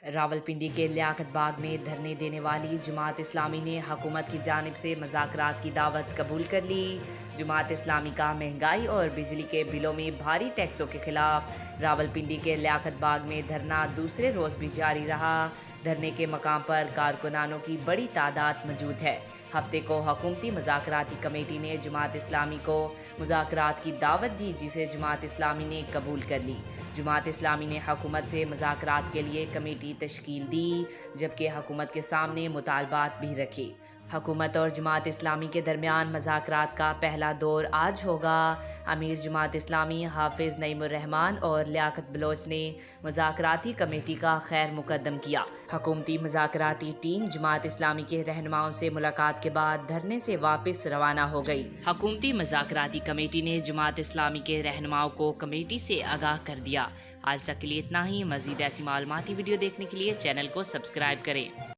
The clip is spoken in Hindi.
रावलपिंडी के लियाकत बाग में धरने देने वाली जमात इस्लामी ने हुकूमत की जानिब से मुज़ाकरात की दावत कबूल कर ली। जमात इस्लामी का महंगाई और बिजली के बिलों में भारी टैक्सों के खिलाफ रावलपिंडी के लियाकत बाग में धरना दूसरे रोज़ भी जारी रहा। धरने के मकाम पर कारकुनानों की बड़ी तादाद मौजूद है। हफ्ते को हुकूमती मुज़ाकराती कमेटी ने जमात इस्लामी को मुज़ाकरात की दावत दी, जिसे जमात इस्लामी ने कबूल कर ली। जमात इस्लामी ने हुकूमत से मुज़ाकरात के लिए कमेटी तश्कील दी, जबकि हुकूमत के सामने मुतालबात भी रखे। हुकूमत और जमात इस्लामी के दरमियान मुज़ाकरात का पहला दौर आज होगा। अमीर जमात इस्लामी हाफिज़ नईमुर्रहमान और लियाकत बलोच ने मुज़ाकराती कमेटी का खैर मुकद्दम किया। हुकूमती मुज़ाकराती टीम जमात इस्लामी के रहनुमाओं से मुलाकात के बाद धरने से वापस रवाना हो गई। हुकूमती मुज़ाकराती कमेटी ने जमात इस्लामी के रहनुमाओं को कमेटी से आगाह कर दिया। आज तक के लिए इतना ही। मज़ीद ऐसी मालूमाती वीडियो देखने के लिए चैनल को सब्सक्राइब करें।